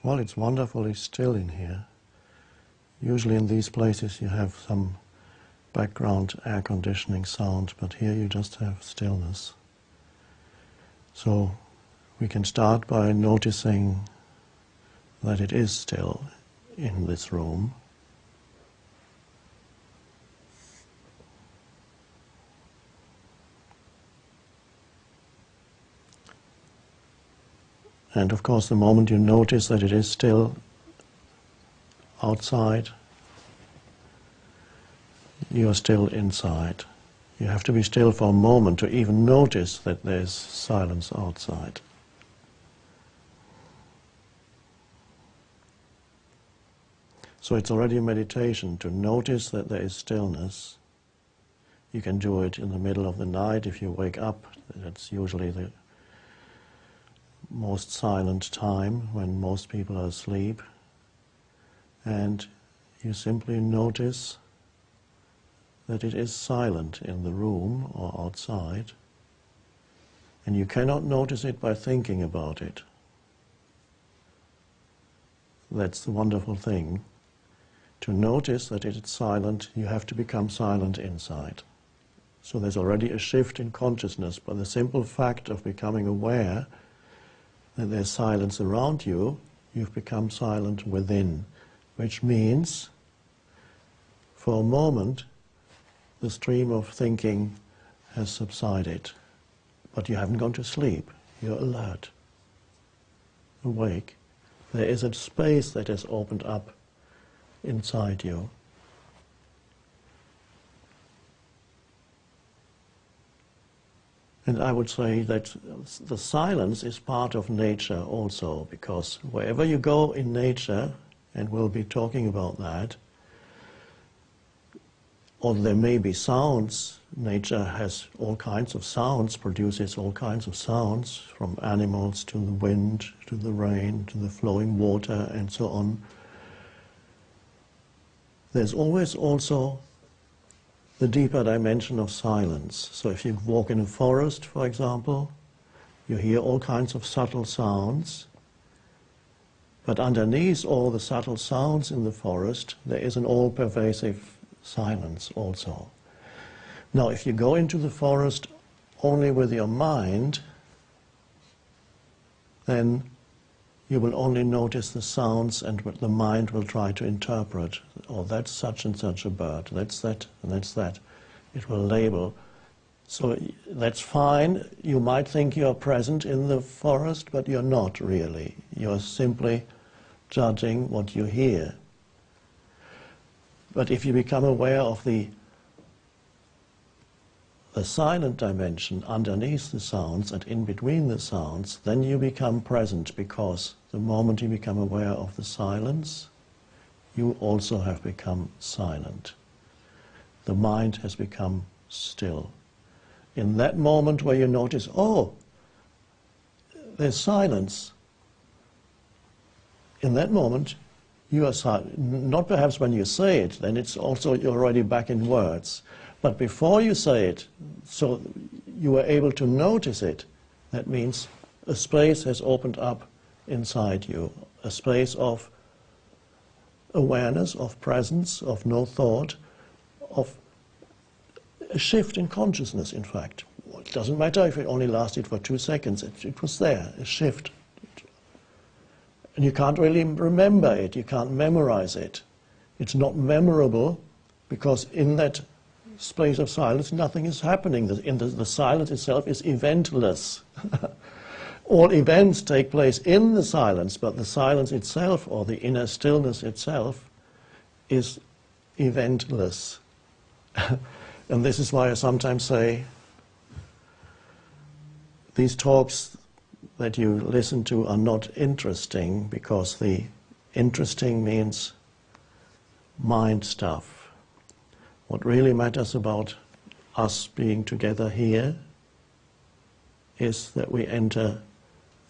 Well, it's wonderfully still in here. Usually in these places you have some background air conditioning sound, but here you just have stillness. So we can start by noticing that it is still in this room. And of course, the moment you notice that it is still outside, you are still inside. You have to be still for a moment to even notice that there's silence outside. So it's already a meditation to notice that there is stillness. You can do it in the middle of the night if you wake up. That's usually the most silent time when most people are asleep. And you simply notice that it is silent in the room or outside, and you cannot notice it by thinking about it. That's the wonderful thing. To notice that it is silent, you have to become silent inside. So there's already a shift in consciousness by the simple fact of becoming aware that there's silence around you. You've become silent within, which means for a moment the stream of thinking has subsided, but you haven't gone to sleep. You're alert, awake. There is a space that has opened up inside you. And I would say that the silence is part of nature also, because wherever you go in nature, and we'll be talking about that, or there may be sounds. Nature has all kinds of sounds, produces all kinds of sounds, from animals to the wind, to the rain, to the flowing water, and so on. There's always also the deeper dimension of silence. So if you walk in a forest, for example, you hear all kinds of subtle sounds, but underneath all the subtle sounds in the forest, there is an all-pervasive silence also. Now, if you go into the forest only with your mind, then you will only notice the sounds, and the mind will try to interpret, oh, that's such and such a bird, that's that, and that's that. It will label. So that's fine. You might think you're present in the forest, but you're not really. You're simply judging what you hear. But if you become aware of the silent dimension underneath the sounds and in between the sounds, then you become present, because the moment you become aware of the silence, you also have become silent. The mind has become still. In that moment where you notice, oh, there's silence, in that moment you are silent. Not perhaps when you say it, then it's also, you're already back in words. But before you say it, so you are able to notice it, that means a space has opened up inside you, a space of awareness, of presence, of no thought, of a shift in consciousness, in fact. It doesn't matter if it only lasted for 2 seconds, it was there, a shift. And you can't really remember it, you can't memorize it. It's not memorable because in that space of silence nothing is happening. The silence itself is eventless. All events take place in the silence, but the silence itself, or the inner stillness itself, is eventless. And this is why I sometimes say these talks that you listen to are not interesting, because the interesting means mind stuff. What really matters about us being together here is that we enter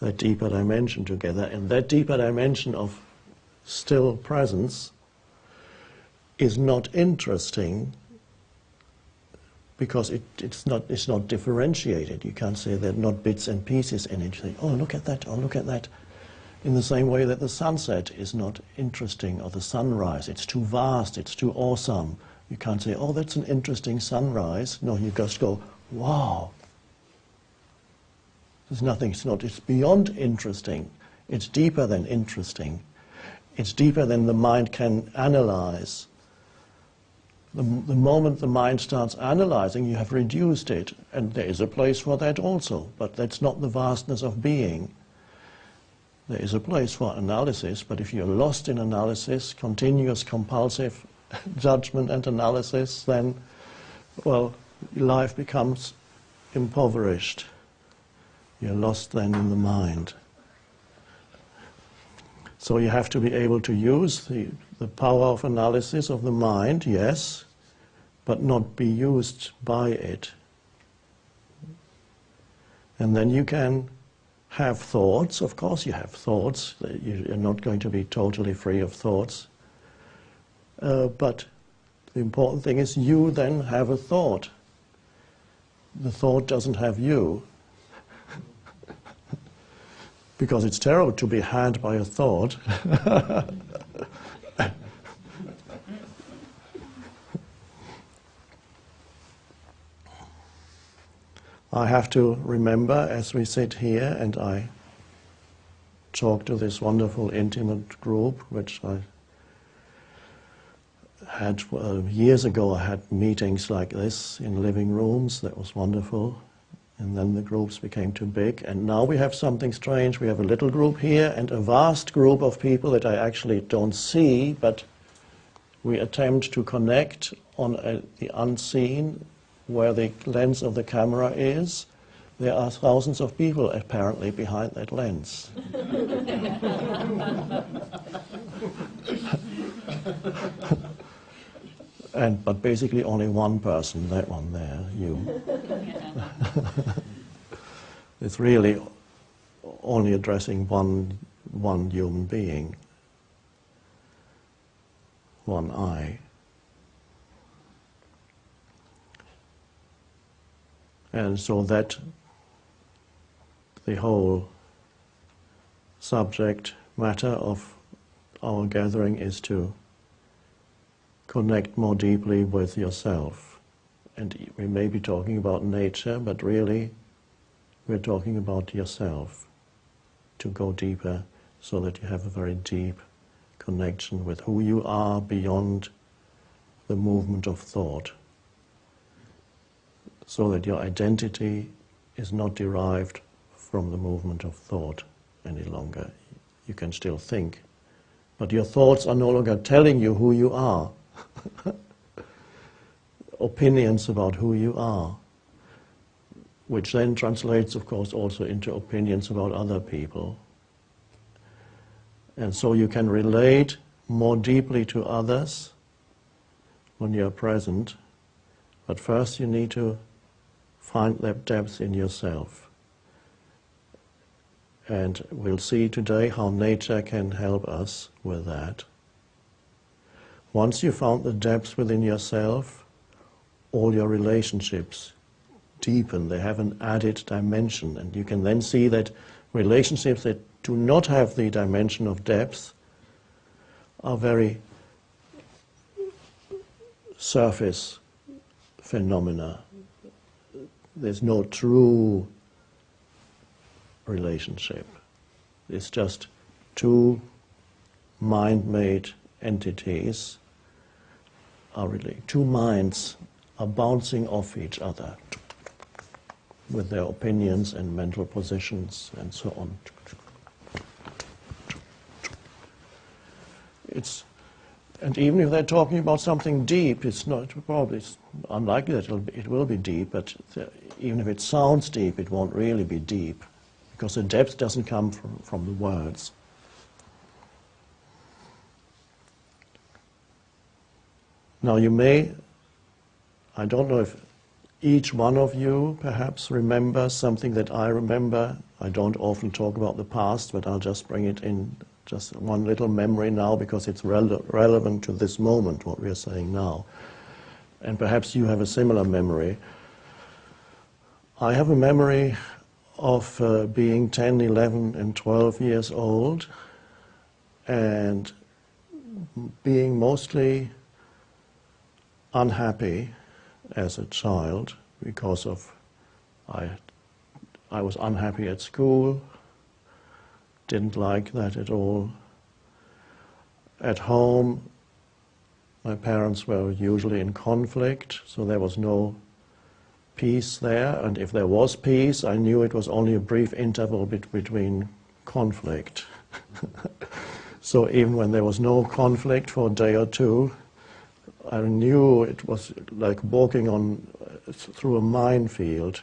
that deeper dimension together, and that deeper dimension of still presence is not interesting because it's not differentiated. You can't say there are not bits and pieces in it. You say, oh, look at that, oh, look at that. In the same way that the sunset is not interesting, or the sunrise, it's too vast, it's too awesome. You can't say, oh, that's an interesting sunrise. No, you just go, wow. There's nothing, it's beyond interesting. It's deeper than interesting. It's deeper than the mind can analyze. The moment the mind starts analyzing, you have reduced it, and there is a place for that also, but that's not the vastness of being. There is a place for analysis, but if you're lost in analysis, continuous compulsive judgment and analysis, then, well, life becomes impoverished. You're lost then in the mind. So you have to be able to use the power of analysis of the mind, yes, but not be used by it. And then you can have thoughts. Of course you have thoughts. You're not going to be totally free of thoughts. But the important thing is you then have a thought. The thought doesn't have you. Because it's terrible to be had by a thought. I have to remember as we sit here and I talk to this wonderful intimate group, which I had years ago. I had meetings like this in living rooms. That was wonderful. And then the groups became too big. And now we have something strange. We have a little group here and a vast group of people that I actually don't see, but we attempt to connect on the unseen, where the lens of the camera is. There are thousands of people apparently behind that lens. But basically only one person, that one there, you. It's really only addressing one human being, one I. And so that the whole subject matter of our gathering is to connect more deeply with yourself. And we may be talking about nature, but really we're talking about yourself, to go deeper so that you have a very deep connection with who you are beyond the movement of thought, so that your identity is not derived from the movement of thought any longer. You can still think, but your thoughts are no longer telling you who you are. Opinions about who you are, which then translates, of course, also into opinions about other people. And so you can relate more deeply to others when you're present, but first you need to find that depth in yourself. And we'll see today how nature can help us with that. Once you found the depth within yourself, all your relationships deepen, they have an added dimension, and you can then see that relationships that do not have the dimension of depth are very surface phenomena. There's no true relationship. It's just two mind-made entities are really, two minds are bouncing off each other with their opinions and mental positions and so on. And even if they're talking about something deep, it's unlikely that it will be deep, but even if it sounds deep, it won't really be deep, because the depth doesn't come from the words. Now you may, I don't know if each one of you perhaps remembers something that I remember. I don't often talk about the past, but I'll just bring it in, just one little memory now, because it's relevant to this moment, what we are saying now. And perhaps you have a similar memory. I have a memory of being 10, 11 and 12 years old and being mostly unhappy as a child because of I was unhappy at school, didn't like that at all. At home, my parents were usually in conflict, so there was no peace there, and if there was peace, I knew it was only a brief interval between conflict. So even when there was no conflict for a day or two, I knew it was like walking through a minefield.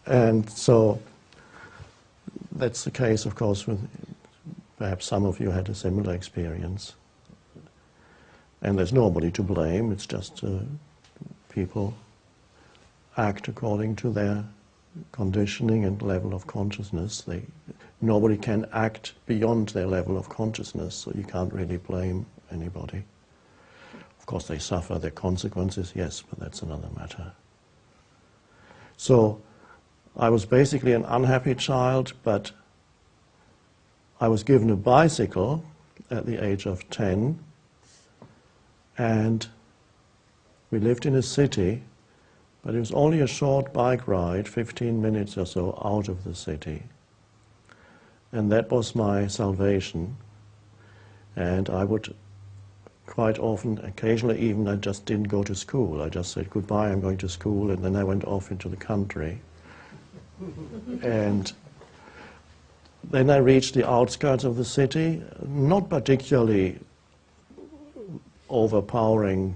And so that's the case, of course, with perhaps some of you had a similar experience. And there's nobody to blame, it's just people act according to their conditioning and level of consciousness. Nobody can act beyond their level of consciousness, so you can't really blame anybody. Of course, they suffer their consequences, yes, but that's another matter. So, I was basically an unhappy child, but I was given a bicycle at the age of 10, and we lived in a city, but it was only a short bike ride, 15 minutes or so out of the city. And that was my salvation. And I would quite often, occasionally even, I just didn't go to school. I just said, goodbye, I'm going to school, and then I went off into the country. And then I reached the outskirts of the city, not particularly overpowering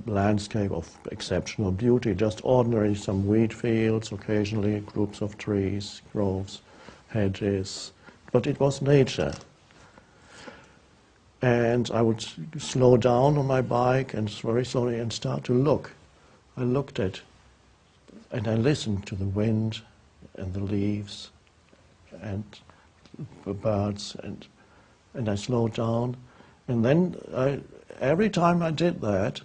landscape of exceptional beauty, just ordinary, some wheat fields, occasionally groups of trees, groves, hedges, but it was nature. And I would slow down on my bike and very slowly and start to look. I looked at, and I listened to the wind and the leaves and the birds, and I slowed down. And then every time I did that,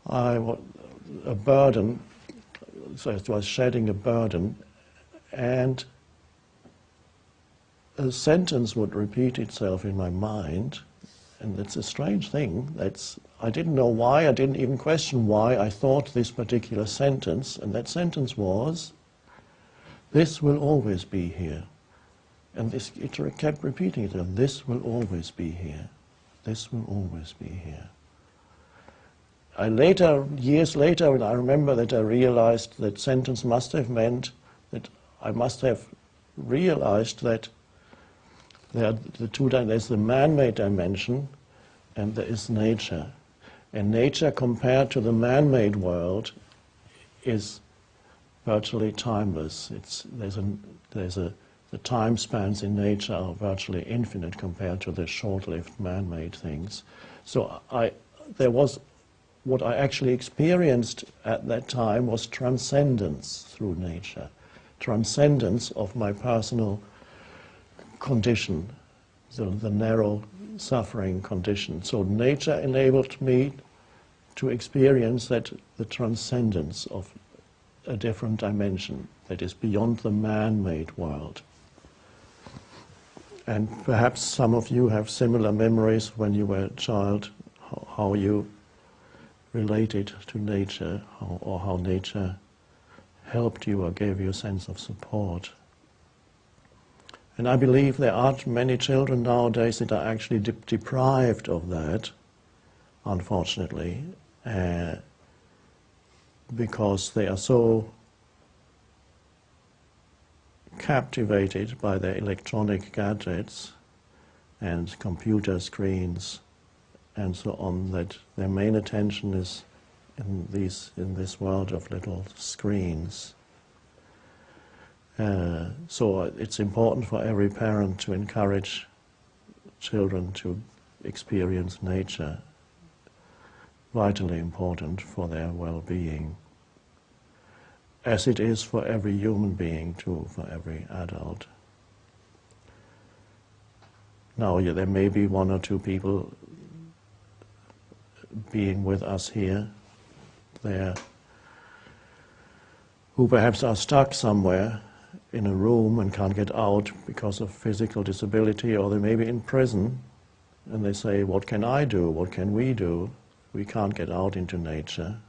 a burden, so it was shedding a burden, and a sentence would repeat itself in my mind, and it's a strange thing. I didn't know why, I didn't even question why I thought this particular sentence, and that sentence was, this will always be here. And it kept repeating itself, this will always be here. This will always be here. Years later, when I remember that I realized that sentence must have meant that I must have realized that there's the man-made dimension and there is nature. And nature compared to the man-made world is virtually timeless. The time spans in nature are virtually infinite compared to the short-lived man-made things. So what I actually experienced at that time was transcendence through nature, transcendence of my personal condition, the narrow suffering condition. So nature enabled me to experience the transcendence of a different dimension that is beyond the man-made world. And perhaps some of you have similar memories when you were a child, how you related to nature, or how nature helped you or gave you a sense of support. And I believe there are many children nowadays that are actually deprived of that, unfortunately, because they are so captivated by their electronic gadgets and computer screens and so on, that their main attention is in this world of little screens. So it's important for every parent to encourage children to experience nature, vitally important for their well-being, as it is for every human being too, for every adult. Now, there may be one or two people being with us here, there, who perhaps are stuck somewhere in a room and can't get out because of physical disability, or they may be in prison, and they say, what can I do? What can we do? We can't get out into nature.